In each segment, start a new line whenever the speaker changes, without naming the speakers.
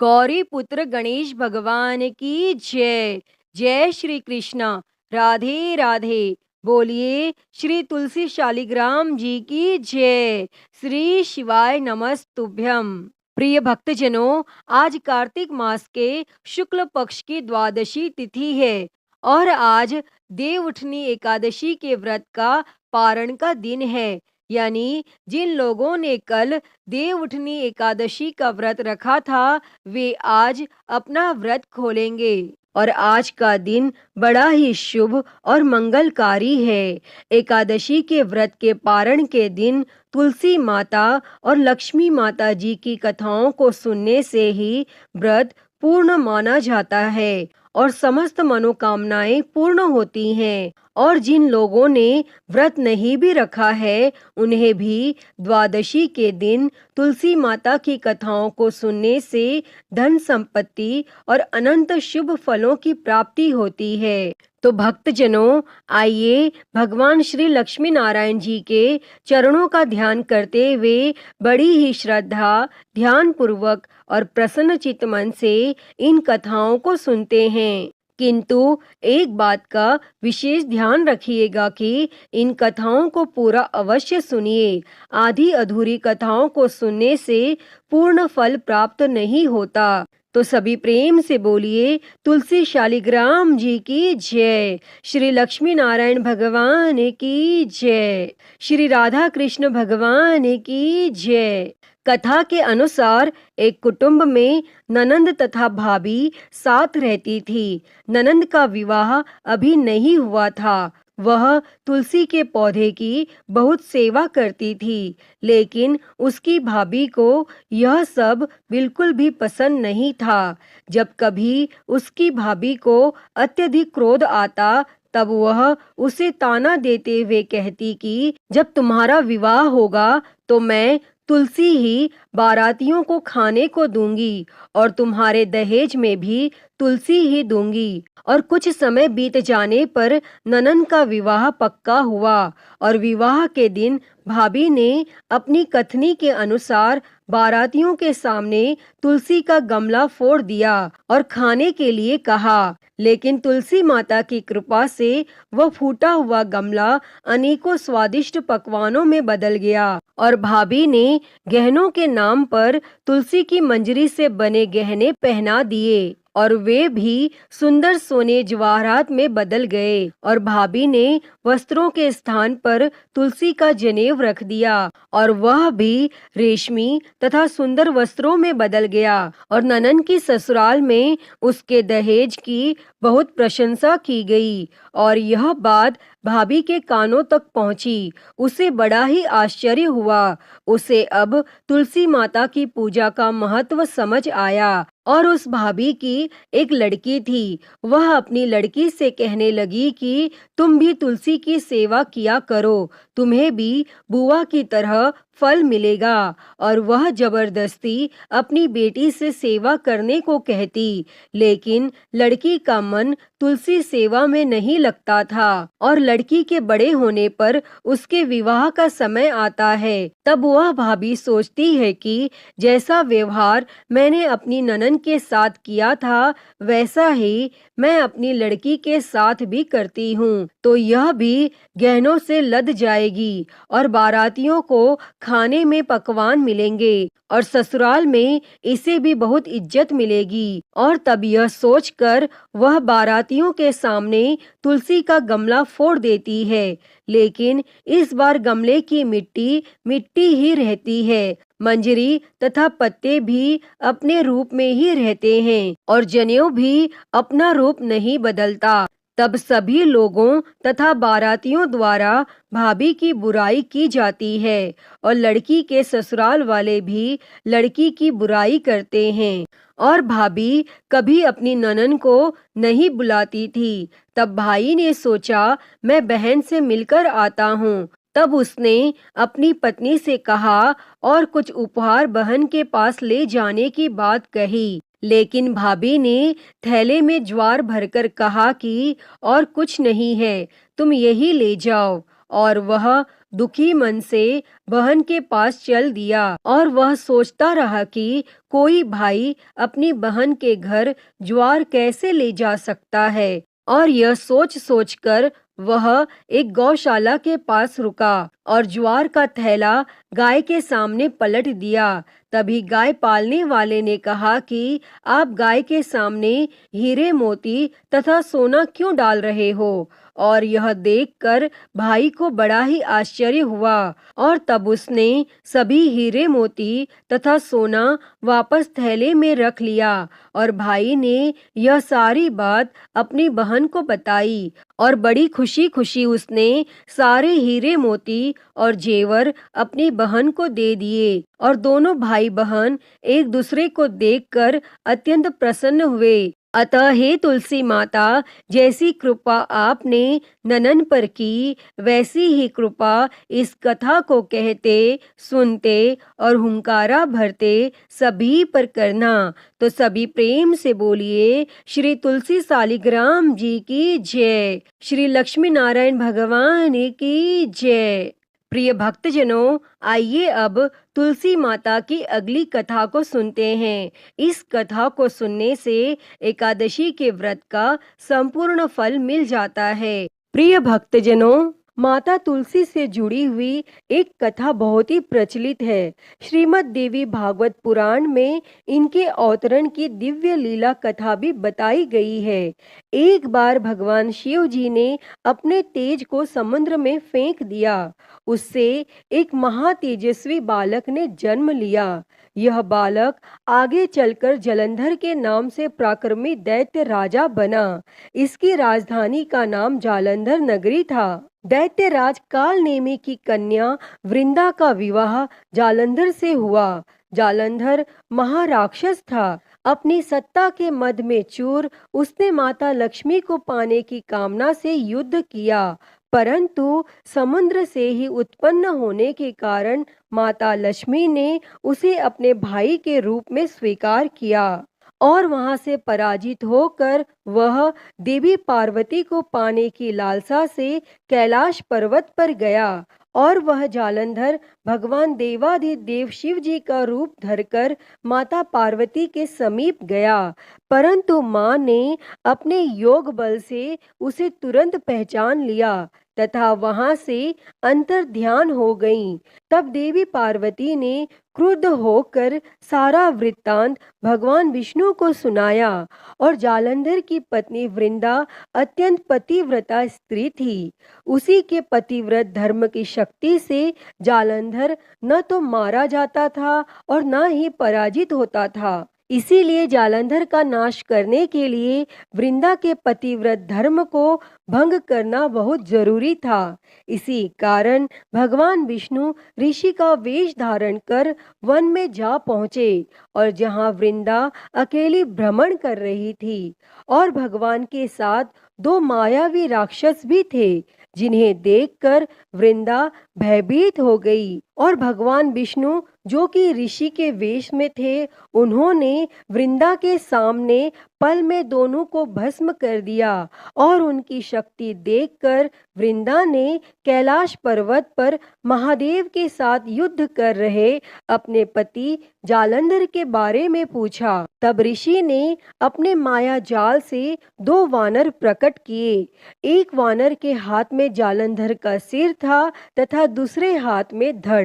गौरी पुत्र गणेश भगवान की जय। जय श्री कृष्णा। राधे राधे। बोलिए श्री तुलसी शालिग्राम जी की जय। श्री शिवाय नमस्तुभ्यम। प्रिय भक्तजनों, आज कार्तिक मास के शुक्ल पक्ष की द्वादशी तिथि है और आज देवउठनी एकादशी के व्रत का पारण का दिन है। यानी जिन लोगों ने कल देवउठनी एकादशी का व्रत रखा था वे आज अपना व्रत खोलेंगे और आज का दिन बड़ा ही शुभ और मंगलकारी है। एकादशी के व्रत के पारण के दिन तुलसी माता और लक्ष्मी माता जी की कथाओं को सुनने से ही व्रत पूर्ण माना जाता है और समस्त मनोकामनाएं पूर्ण होती हैं। और जिन लोगों ने व्रत नहीं भी रखा है उन्हें भी द्वादशी के दिन तुलसी माता की कथाओं को सुनने से धन संपत्ति और अनंत शुभ फलों की प्राप्ति होती है। तो भक्तजनों, आइए भगवान श्री लक्ष्मी नारायण जी के चरणों का ध्यान करते हुए बड़ी ही श्रद्धा, ध्यान पूर्वक और प्रसन्न चित्त मन से इन कथाओं को सुनते हैं। किंतु एक बात का विशेष ध्यान रखिएगा कि इन कथाओं को पूरा अवश्य सुनिए। आधी अधूरी कथाओं को सुनने से पूर्ण फल प्राप्त नहीं होता। तो सभी प्रेम से बोलिए तुलसी शालिग्राम जी की जय। श्री लक्ष्मी नारायण भगवान की जय। श्री राधा कृष्ण भगवान की जय। कथा के अनुसार एक कुटुंब में ननंद तथा भाभी साथ रहती थी। ननंद का विवाह अभी नहीं हुआ था। वह तुलसी के पौधे की बहुत सेवा करती थी, लेकिन उसकी भाभी को यह सब बिल्कुल भी पसंद नहीं था। जब कभी उसकी भाभी को अत्यधिक क्रोध आता तब वह उसे ताना देते हुए कहती कि जब तुम्हारा विवाह होगा तो मैं तुलसी ही बारातियों को खाने को दूंगी और तुम्हारे दहेज में भी तुलसी ही दूंगी। और कुछ समय बीत जाने पर ननंद का विवाह पक्का हुआ और विवाह के दिन भाभी ने अपनी कथनी के अनुसार बारातियों के सामने तुलसी का गमला फोड़ दिया और खाने के लिए कहा, लेकिन तुलसी माता की कृपा से वह फूटा हुआ गमला अनेकों स्वादिष्ट पकवानों में बदल गया और भाभी ने गहनों के नाम पर तुलसी की मंजरी से बने गहने पहना दिए और वे भी सुंदर सोने जवाहरात में बदल गए। और भाभी ने वस्त्रों के स्थान पर तुलसी का जनेऊ रख दिया और वह भी रेशमी तथा सुंदर वस्त्रों में बदल गया। और ननंद की ससुराल में उसके दहेज की बहुत प्रशंसा की गई और यह बात भाभी के कानों तक पहुंची। उसे बड़ा ही आश्चर्य हुआ। उसे अब तुलसी माता की पूजा का महत्व समझ आया और उस भाभी की एक लड़की थी। वह अपनी लड़की से कहने लगी कि तुम भी तुलसी की सेवा किया करो, तुम्हें भी बुआ की तरह फल मिलेगा। और वह जबरदस्ती अपनी बेटी से सेवा करने को कहती, लेकिन लड़की का मन तुलसी सेवा में नहीं लगता था और लड़की के बड़े होने पर उसके विवाह का समय आता है तब वह भाभी सोचती है कि जैसा व्यवहार मैंने अपनी ननद के साथ किया था वैसा ही मैं अपनी लड़की के साथ भी करती हूँ, तो यह भी गहनों से लद जाएगी और बारातियों को खाने में पकवान मिलेंगे और ससुराल में इसे भी बहुत इज्जत मिलेगी। और तब यह सोचकर वह बारातियों के सामने तुलसी का गमला फोड़ देती है, लेकिन इस बार गमले की मिट्टी मिट्टी ही रहती है। मंजरी तथा पत्ते भी अपने रूप में ही रहते हैं और जनेऊ भी अपना रूप नहीं बदलता। तब सभी लोगों तथा बारातियों द्वारा भाभी की बुराई की जाती है और लड़की के ससुराल वाले भी लड़की की बुराई करते हैं और भाभी कभी अपनी ननद को नहीं बुलाती थी। तब भाई ने सोचा मैं बहन से मिलकर आता हूँ। तब उसने अपनी पत्नी से कहा और कुछ उपहार बहन के पास ले जाने की बात कही, लेकिन भाभी ने थैले में ज्वार भरकर कहा कि और कुछ नहीं है, तुम यही ले जाओ। और वह दुखी मन से बहन के पास चल दिया और वह सोचता रहा कि कोई भाई अपनी बहन के घर ज्वार कैसे ले जा सकता है। और यह सोच सोचकर वह एक गौशाला के पास रुका और ज्वार का थैला गाय के सामने पलट दिया। तभी गाय पालने वाले ने कहा कि आप गाय के सामने हीरे मोती तथा सोना क्यों डाल रहे हो? और यह देखकर भाई को बड़ा ही आश्चर्य हुआ और तब उसने सभी हीरे मोती तथा सोना वापस थैले में रख लिया। और भाई ने यह सारी बात अपनी बहन को बताई और बड़ी खुशी खुशी उसने सारे हीरे मोती और जेवर अपनी बहन को दे दिए और दोनों भाई बहन एक दूसरे को देखकर अत्यंत प्रसन्न हुए। अतः हे तुलसी माता, जैसी कृपा आपने ननन पर की, वैसी ही कृपा इस कथा को कहते, सुनते और हुंकारा भरते सभी पर करना। तो सभी प्रेम से बोलिए श्री तुलसी शालिग्राम जी की जय, श्री लक्ष्मी नारायण भगवान की जय। प्रिय भक्तजनों, आइए अब तुलसी माता की अगली कथा को सुनते हैं। इस कथा को सुनने से एकादशी के व्रत का संपूर्ण फल मिल जाता है। प्रिय भक्तजनों, माता तुलसी से जुड़ी हुई एक कथा बहुत ही प्रचलित है। श्रीमद् देवी भागवत पुराण में इनके अवतरण की दिव्य लीला कथा भी बताई गई है। एक बार भगवान शिव जी ने अपने तेज को समुद्र में फेंक दिया। उससे एक महातेजस्वी बालक ने जन्म लिया। यह बालक आगे चलकर जलंधर के नाम से पराक्रमी दैत्य राजा बना। इसकी राजधानी का नाम जालंधर नगरी था। दैत्यराज कालनेमी की कन्या वृंदा का विवाह जालंधर से हुआ। जालंधर महाराक्षस था। अपनी सत्ता के मद में चूर उसने माता लक्ष्मी को पाने की कामना से युद्ध किया, परंतु समुद्र से ही उत्पन्न होने के कारण माता लक्ष्मी ने उसे अपने भाई के रूप में स्वीकार किया और वहां से पराजित होकर वह देवी पार्वती को पाने की लालसा से कैलाश पर्वत पर गया और वह जालंधर भगवान देवाधिदेव शिव जी का रूप धरकर माता पार्वती के समीप गया, परंतु मां ने अपने योग बल से उसे तुरंत पहचान लिया तथा वहां से अंतर ध्यान हो गईं। तब देवी पार्वती ने क्रुद्ध होकर सारा वृत्तांत भगवान विष्णु को सुनाया और जालंधर की पत्नी वृंदा अत्यंत पतिव्रता स्त्री थी। उसी के पतिव्रत धर्म की शक्ति से जालंधर न तो मारा जाता था और न ही पराजित होता था। इसीलिए जालंधर का नाश करने के लिए वृंदा के पतिव्रत धर्म को भंग करना बहुत जरूरी था। इसी कारण भगवान विष्णु ऋषि का वेश धारण कर वन में जा पहुंचे और जहां वृंदा अकेली भ्रमण कर रही थी और भगवान के साथ दो मायावी राक्षस भी थे, जिन्हें देखकर वृंदा भयभीत हो गई और भगवान विष्णु जो कि ऋषि के वेश में थे, उन्होंने वृंदा के सामने पल में दोनों को भस्म कर दिया और उनकी शक्ति देखकर वृंदा ने कैलाश पर्वत पर महादेव के साथ युद्ध कर रहे अपने पति जालंधर के बारे में पूछा। तब ऋषि ने अपने माया जाल से दो वानर प्रकट किए। एक वानर के हाथ में जालंधर का सिर था तथा दूसरे हाथ में धड़।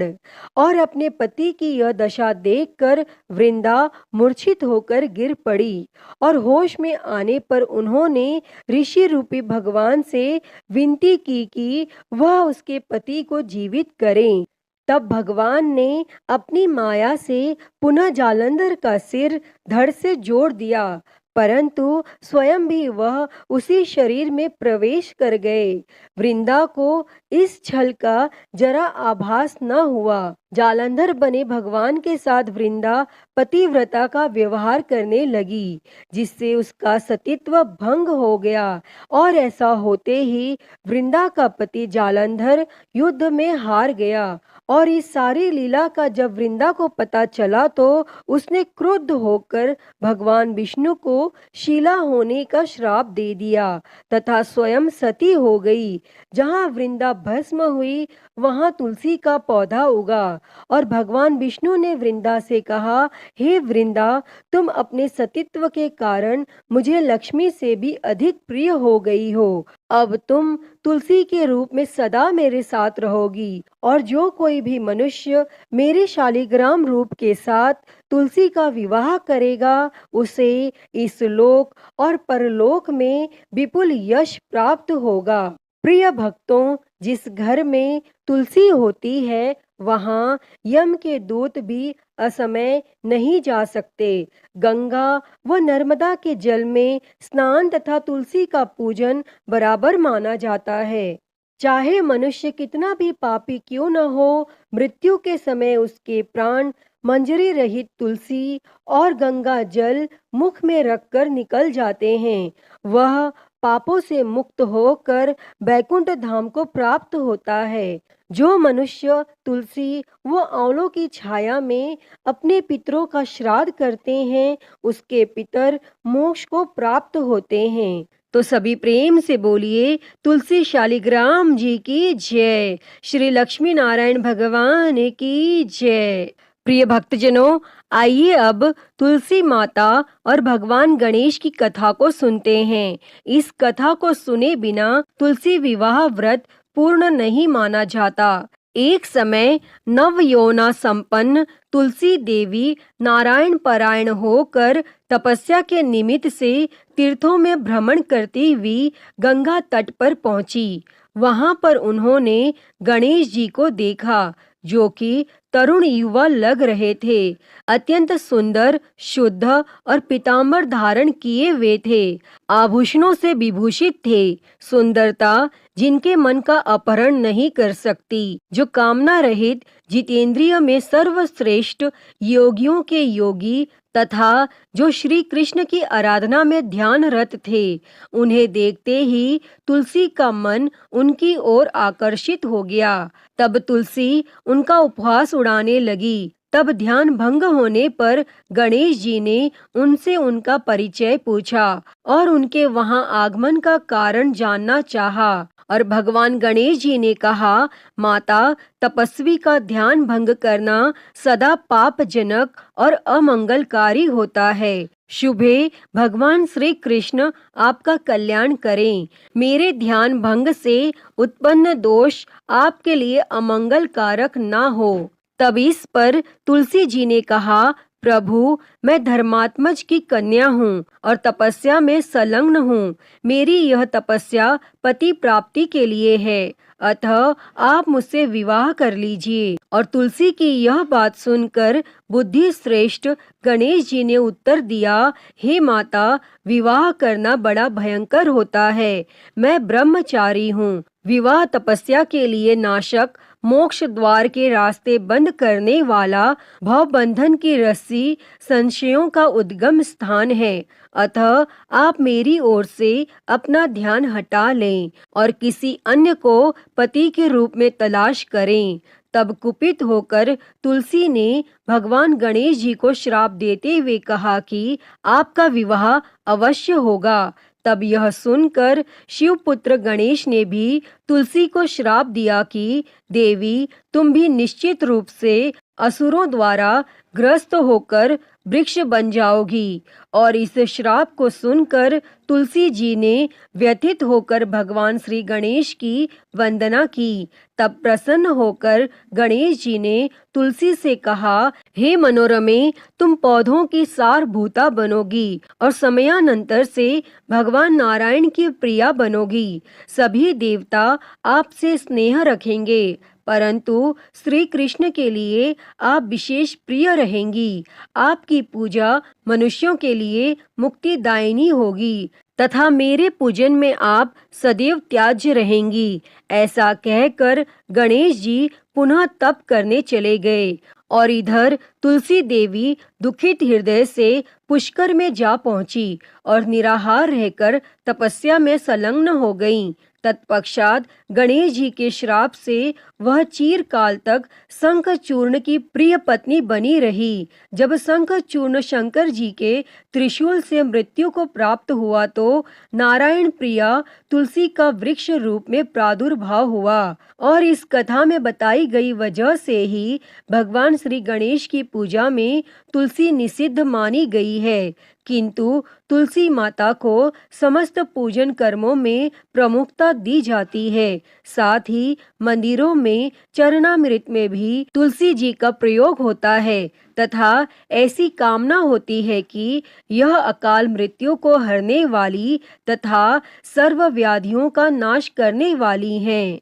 और अपने पति की यह दशा देखकर वृंदा मूर्छित होकर गिर पड़ी और होश में आने पर उन्होंने ऋषि रूपी भगवान से विनती की कि वह उसके पति को जीवित करें। तब भगवान ने अपनी माया से पुनः जालंधर का सिर धड़ से जोड़ दिया, परंतु स्वयं भी वह उसी शरीर में प्रवेश कर गए। वृंदा को इस छल का जरा आभास न हुआ। जालंधर बने भगवान के साथ वृंदा पतिव्रता का व्यवहार करने लगी, जिससे उसका सतीत्व भंग हो गया और ऐसा होते ही वृंदा का पति जालंधर युद्ध में हार गया। और इस सारी लीला का जब वृंदा को पता चला तो उसने क्रुद्ध होकर भगवान विष्णु को शीला होने का श्राप दे दिया तथा स्वयं सती हो गई। जहाँ वृंदा भस्म हुई वहां तुलसी का पौधा उगा। और भगवान विष्णु ने वृंदा से कहा, हे वृंदा, तुम अपने सतीत्व के कारण मुझे लक्ष्मी से भी अधिक प्रिय हो गई हो। अब तुम तुलसी के रूप में सदा मेरे साथ रहोगी, और जो कोई भी मनुष्य मेरे शालिग्राम रूप के साथ तुलसी का विवाह करेगा, उसे इस लोक और परलोक में विपुल यश प्राप्त होगा। प्रिय भक्तों, जिस घर में तुलसी होती है, वहाँ यम के दूत भी असमय नहीं जा सकते। गंगा व नर्मदा के जल में स्नान तथा तुलसी का पूजन बराबर माना जाता है। चाहे मनुष्य कितना भी पापी क्यों न हो, मृत्यु के समय उसके प्राण मंजरी रहित तुलसी और गंगा जल मुख में रखकर निकल जाते हैं। वह पापों से मुक्त होकर बैकुंठ धाम को प्राप्त होता है। जो मनुष्य तुलसी व आंवलों की छाया में अपने पितरों का श्राद्ध करते हैं, उसके पितर मोक्ष को प्राप्त होते हैं। तो सभी प्रेम से बोलिए, तुलसी शालिग्राम जी की जय। श्री लक्ष्मी नारायण भगवान की जय। प्रिय भक्तजनों, आइए अब तुलसी माता और भगवान गणेश की कथा को सुनते हैं। इस कथा को सुने बिना तुलसी विवाह व्रत पूर्ण नहीं माना जाता। एक समय नव यौना संपन्न तुलसी देवी नारायण परायण होकर तपस्या के निमित्त से तीर्थों में भ्रमण करती हुई गंगा तट पर पहुंची। वहां पर उन्होंने गणेश जी को देखा, जो कि तरुण युवा लग रहे थे। अत्यंत सुंदर, शुद्ध और पीतांबर धारण किए हुए थे। आभूषणों से विभूषित थे। सुंदरता जिनके मन का अपहरण नहीं कर सकती, जो कामना रहित, जितेंद्रिय में सर्वश्रेष्ठ, योगियों के योगी तथा जो श्री कृष्ण की आराधना में ध्यानरत थे। उन्हें देखते ही तुलसी का मन उनकी ओर आकर्षित हो गया। तब तुलसी उनका उपहास उड़ाने लगी। तब ध्यान भंग होने पर गणेश जी ने उनसे उनका परिचय पूछा और उनके वहां आगमन का कारण जानना चाहा। और भगवान गणेश जी ने कहा, माता, तपस्वी का ध्यान भंग करना सदा पापजनक और अमंगलकारी होता है। शुभे भगवान श्री कृष्ण आपका कल्याण करें। मेरे ध्यान भंग से उत्पन्न दोष आपके लिए अमंगल कारक ना हो। तब इस पर तुलसी जी ने कहा, प्रभु, मैं धर्मात्मज की कन्या हूँ और तपस्या में संलग्न हूँ। मेरी यह तपस्या पति प्राप्ति के लिए है, अतः आप मुझसे विवाह कर लीजिए। और तुलसी की यह बात सुनकर बुद्धि श्रेष्ठ गणेश जी ने उत्तर दिया, हे माता, विवाह करना बड़ा भयंकर होता है। मैं ब्रह्मचारी हूँ। विवाह तपस्या के लिए नाशक, मोक्ष द्वार के रास्ते बंद करने वाला, भव बंधन की रस्सी, संशयों का उद्गम स्थान है। अतः आप मेरी ओर से अपना ध्यान हटा लें और किसी अन्य को पति के रूप में तलाश करें। तब कुपित होकर तुलसी ने भगवान गणेश जी को श्राप देते हुए कहा कि आपका विवाह अवश्य होगा। तब यह सुनकर शिवपुत्र गणेश ने भी तुलसी को श्राप दिया कि देवी, तुम भी निश्चित रूप से असुरों द्वारा ग्रस्त होकर वृक्ष बन जाओगी। और इस श्राप को सुनकर तुलसी जी ने व्यथित होकर भगवान श्री गणेश की वंदना की। तब प्रसन्न होकर गणेश जी ने तुलसी से कहा, हे मनोरमे, तुम पौधों की सारभूता बनोगी और समयानंतर से भगवान नारायण की प्रिया बनोगी। सभी देवता आपसे स्नेह रखेंगे, परंतु श्री कृष्ण के लिए आप विशेष प्रिय रहेंगी। आपकी पूजा मनुष्यों के लिए मुक्तिदायिनी होगी तथा मेरे पूजन में आप सदैव त्याज्य रहेंगी। ऐसा कहकर गणेश जी पुनः तप करने चले गए। और इधर तुलसी देवी दुखित हृदय से पुष्कर में जा पहुंची और निराहार रहकर तपस्या में संलग्न हो गईं। तत्पश्चात गणेश जी के श्राप से वह चिरकाल तक शंखचूर्ण की प्रिय पत्नी बनी रही। जब शंखचूर्ण शंकर जी के त्रिशूल से मृत्यु को प्राप्त हुआ तो नारायण प्रिया तुलसी का वृक्ष रूप में प्रादुर्भाव हुआ और इस कथा में बताई गई वजह से ही भगवान श्री गणेश की पूजा में तुलसी निषिद्ध मानी गई है। किंतु तुलसी माता को समस्त पूजन कर्मों में प्रमुखता दी जाती है। साथ ही मंदिरों में चरणामृत में भी तुलसी जी का प्रयोग होता है तथा ऐसी कामना होती है कि यह अकाल मृत्यु को हरने वाली तथा सर्व व्याधियों का नाश करने वाली हैं।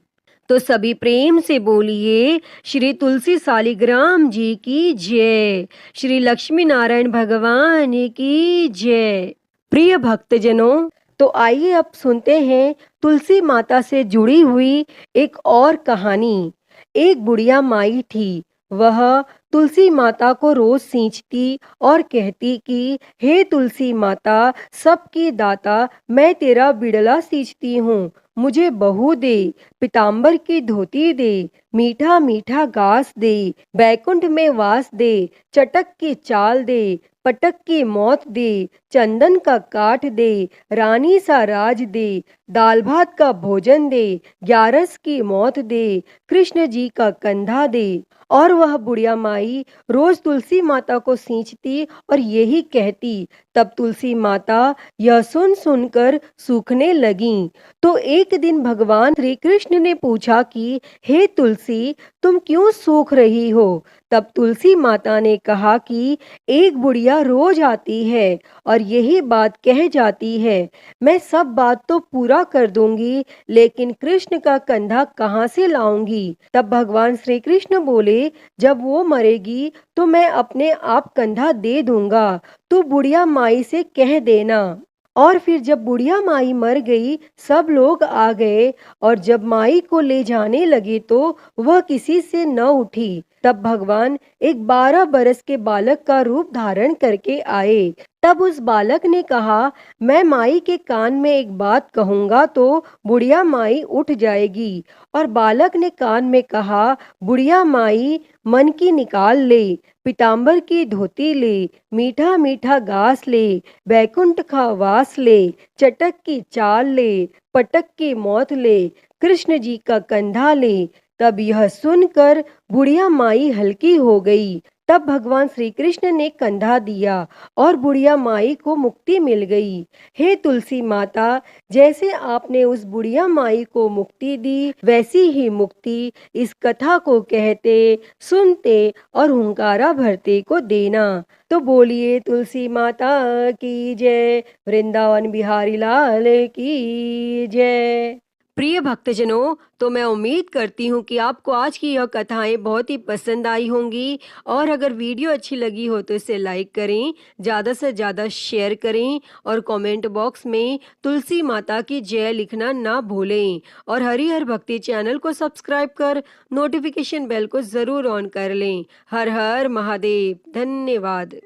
तो सभी प्रेम से बोलिए श्री तुलसी शालिग्राम जी की जय, श्री लक्ष्मी नारायण भगवान की जय। प्रिय भक्तजनों, तो आइए अब सुनते हैं तुलसी माता से जुड़ी हुई एक और कहानी। एक बुढ़िया माई थी। वह तुलसी माता को रोज सींचती और कहती कि हे तुलसी माता, सबकी दाता, मैं तेरा बिड़ला सींचती हूँ, मुझे बहू दे, पीताम्बर की धोती दे, मीठा मीठा घास दे, बैकुंठ में वास दे, चटक की चाल दे, पटक की मौत दे, चंदन का काठ दे, रानी सा राज दे, दाल भात का भोजन दे, ग्यारस की मौत दे, कृष्ण जी का कंधा दे। और वह बुढ़िया माई रोज तुलसी माता को सींचती और यही कहती। तब तुलसी माता यह सुन सुनकर सूखने लगीं। तो एक दिन भगवान श्री कृष्ण ने पूछा कि हे तुलसी, तुम क्यों सूख रही हो? तब तुलसी माता ने कहा कि एक बुढ़िया रोज आती है और यही बात कह जाती है, मैं सब बात तो पूरा कर दूंगी, लेकिन कृष्ण का कंधा कहाँ से लाऊंगी? तब भगवान श्री कृष्ण बोले, जब वो मरेगी तो मैं अपने आप कंधा दे दूंगा, तू बुढ़िया माई से कह देना। और फिर जब बुढ़िया माई मर गई, सब लोग आ गए और जब माई को ले जाने लगे तो वह किसी से न उठी। तब भगवान एक 12 बरस के बालक का रूप धारण करके आए। तब उस बालक ने कहा, मैं माई के कान में एक बात कहूंगा तो बुढ़िया माई उठ जाएगी। और बालक ने कान में कहा, बुढ़िया माई मन की निकाल ले, पीताम्बर की धोती ले, मीठा मीठा घास ले, बैकुंठ का वास ले, चटक की चाल ले, पटक की मौत ले, कृष्ण जी का कंधा ले। तब यह सुनकर बुढ़िया माई हल्की हो गई। तब भगवान श्री कृष्ण ने कंधा दिया और बुढ़िया माई को मुक्ति मिल गई। हे तुलसी माता, जैसे आपने उस बुढ़िया माई को मुक्ति दी, वैसी ही मुक्ति इस कथा को कहते, सुनते और हुंकारा भरते को देना। तो बोलिए तुलसी माता की जय, वृंदावन बिहारी लाल की जय। प्रिय भक्तजनों, तो मैं उम्मीद करती हूँ कि आपको आज की यह कथाएं बहुत ही पसंद आई होंगी और अगर वीडियो अच्छी लगी हो तो इसे लाइक करें, ज़्यादा से ज़्यादा शेयर करें और कमेंट बॉक्स में तुलसी माता की जय लिखना ना भूलें और हरिहर भक्ति चैनल को सब्सक्राइब कर नोटिफिकेशन बेल को ज़रूर ऑन कर लें। हर हर महादेव। धन्यवाद।